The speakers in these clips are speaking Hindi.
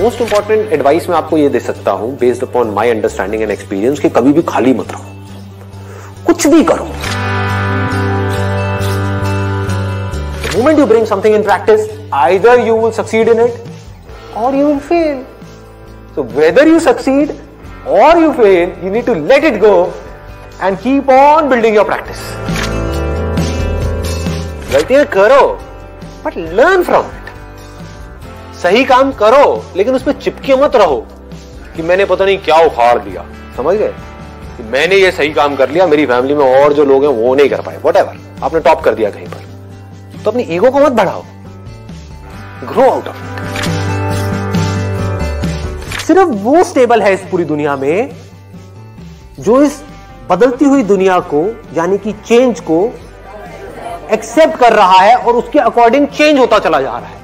मोस्ट इंपॉर्टेंट एडवाइस मैं आपको ये दे सकता हूं based upon my understanding and experience कि कभी भी खाली मत रहो, कुछ भी करो। The moment you bring something in practice, either you will succeed in it or you will fail. So whether you succeed or you fail, you need to let it go and keep on building your practice. गलतियां करो but learn from it. सही काम करो लेकिन उसमें चिपके मत रहो कि मैंने पता नहीं क्या उखाड़ दिया, समझ गए, कि मैंने ये सही काम कर लिया, मेरी फैमिली में और जो लोग हैं वो नहीं कर पाए, व्हाटएवर, आपने टॉप कर दिया कहीं पर, तो अपनी ईगो को मत बढ़ाओ, ग्रो आउट ऑफ इट। सिर्फ वो स्टेबल है इस पूरी दुनिया में जो इस बदलती हुई दुनिया को यानी कि चेंज को एक्सेप्ट कर रहा है और उसके अकॉर्डिंग चेंज होता चला जा रहा है।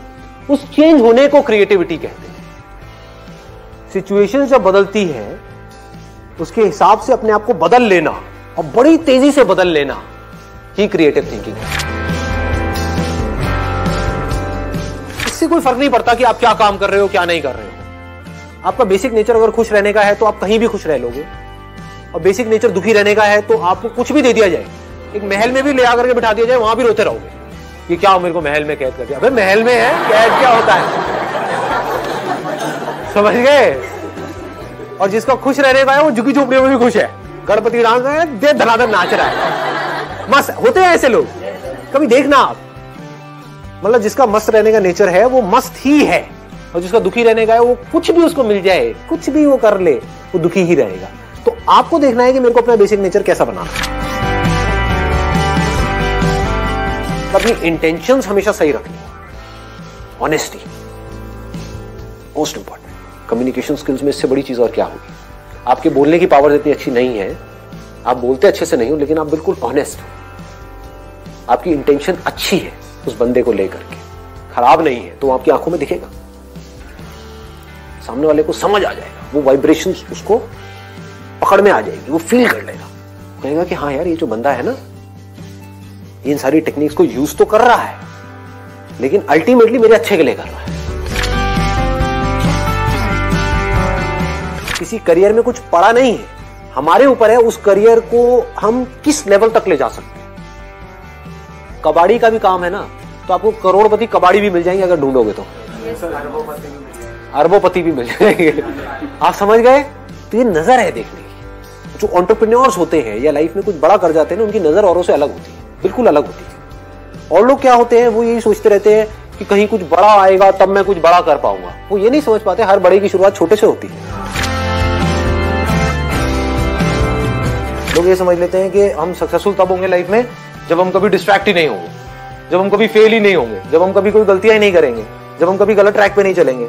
उस चेंज होने को क्रिएटिविटी कहते हैं। सिचुएशन जब बदलती है उसके हिसाब से अपने आप को बदल लेना और बड़ी तेजी से बदल लेना ही क्रिएटिव थिंकिंग है। इससे कोई फर्क नहीं पड़ता कि आप क्या काम कर रहे हो क्या नहीं कर रहे हो। आपका बेसिक नेचर अगर खुश रहने का है तो आप कहीं भी खुश रह लोगे, और बेसिक नेचर दुखी रहने का है तो आपको कुछ भी दे दिया जाए, एक महल में भी ले आकर के बिठा दिया जाए, वहां भी रोते रहोगे कि क्या मेरे को महल में कैद कर दिया। अबे महल में है, कैद क्या होता है, समझ गए। और जिसका खुश रहने का है वो झुकी झोपड़ियों में भी खुश है, गणपति डांस है, दे धनाधन नाच रहा है, मस्त होते हैं ऐसे लोग, कभी देखना आप। मतलब जिसका मस्त रहने का नेचर है वो मस्त ही है, और जिसका दुखी रहने का है वो कुछ भी उसको मिल जाए, कुछ भी वो कर ले, वो दुखी ही रहेगा। तो आपको देखना है कि मेरे को अपना बेसिक नेचर कैसा बनाना है। अपनी इंटेंशंस हमेशा सही रखनी, honesty most important. Communication skills में इससे बड़ी चीज और क्या होगी। आपके बोलने की पावर इतनी अच्छी नहीं है, आप बोलते अच्छे से नहीं हो, लेकिन आप बिल्कुल ऑनेस्ट हो, आपकी इंटेंशन अच्छी है उस बंदे को लेकर के, खराब नहीं है, तो आपकी आंखों में दिखेगा, सामने वाले को समझ आ जाएगा, वो वाइब्रेशंस उसको पकड़ में आ जाएगी, वो फील कर लेगा, कहेगा कि हाँ यार ये जो बंदा है ना इन सारी टेक्निक्स को यूज तो कर रहा है लेकिन अल्टीमेटली मेरे अच्छे के लिए कर रहा है। किसी करियर में कुछ पड़ा नहीं है, हमारे ऊपर है उस करियर को हम किस लेवल तक ले जा सकते हैं। कबाड़ी का भी काम है ना, तो आपको करोड़पति कबाड़ी भी मिल जाएंगे अगर ढूंढोगे तो, अरबोपति भी मिल जाएंगे, आप समझ गए। तो ये नजर है देखने की। जो एंटरप्रेन्योर्स होते हैं या लाइफ में कुछ बड़ा कर जाते हैं ना, उनकी नजर औरों से अलग होती है, बिल्कुल अलग होती है। और लोग क्या होते हैं, वो यही सोचते रहते हैं कि कहीं कुछ बड़ा आएगा तब मैं कुछ बड़ा कर पाऊंगा। वो ये नहीं समझ पाते हर बड़े की शुरुआत छोटे से होती है। लोग ये समझ लेते हैं कि हम सक्सेसफुल तब होंगे लाइफ में जब हम कभी डिस्ट्रैक्ट ही नहीं होंगे, जब हम कभी फेल ही नहीं होंगे, जब हम कभी कोई गलतियां ही नहीं करेंगे, जब हम कभी गलत ट्रैक पे नहीं चलेंगे।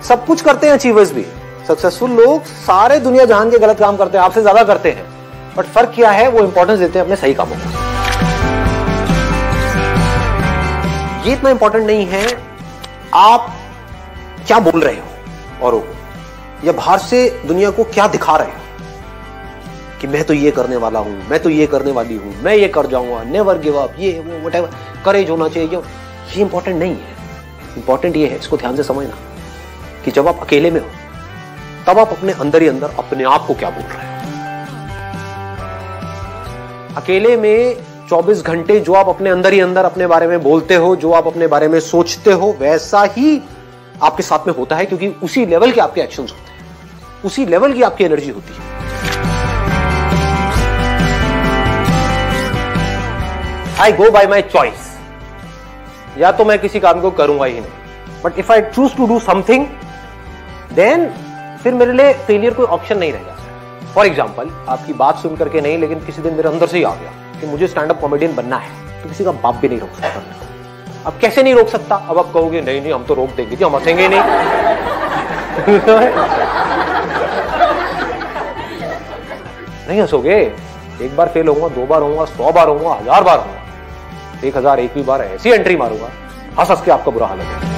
सब कुछ करते हैं अचीवर्स भी, सक्सेसफुल लोग सारे दुनिया जहान के गलत काम करते हैं, आपसे ज्यादा करते हैं, बट फर्क क्या है, वो इंपॉर्टेंस देते हैं अपने सही कामों को। ये इतना इंपॉर्टेंट नहीं है आप क्या बोल रहे हो औरों को, या बाहर से दुनिया को क्या दिखा रहे हो कि मैं तो ये करने वाला हूं, मैं तो ये करने वाली हूं, मैं ये कर जाऊंगा, नेवर गिव अप, ये वो व्हाटएवर, करेज होना चाहिए। ये इंपॉर्टेंट नहीं है। इंपॉर्टेंट ये है, इसको ध्यान से समझना, कि जब आप अकेले में हो तब आप अपने अंदर ही अंदर अपने आप को क्या बोल रहे हो। अकेले में 24 घंटे जो आप अपने अंदर ही अंदर अपने बारे में बोलते हो, जो आप अपने बारे में सोचते हो, वैसा ही आपके साथ में होता है, क्योंकि उसी लेवल के आपके एक्शंस होते हैं, उसी लेवल की आपकी एनर्जी होती है। आई गो बाय माई चॉइस, या तो मैं किसी काम को करूंगा ही नहीं, but if I choose to do something then फिर मेरे लिए फेलियर कोई ऑप्शन नहीं रह जाता। फॉर एग्जाम्पल, आपकी बात सुन करके नहीं, लेकिन किसी दिन मेरे अंदर से ही आ गया कि मुझे स्टैंड अप कॉमेडियन बनना है, तो किसी का बाप भी नहीं रोक सकता। अब कैसे नहीं रोक सकता, अब आप कहोगे नहीं नहीं हम तो रोक देंगे जी, हम हंसेंगे नहीं। नहीं हंसोगे, एक बार फेल होऊंगा, 2 बार होऊंगा, 100 बार होऊंगा, 1000 बार होऊंगा, 1001वीं बार ऐसी एंट्री मारूंगा, हंस हंस के आपका बुरा हाल है।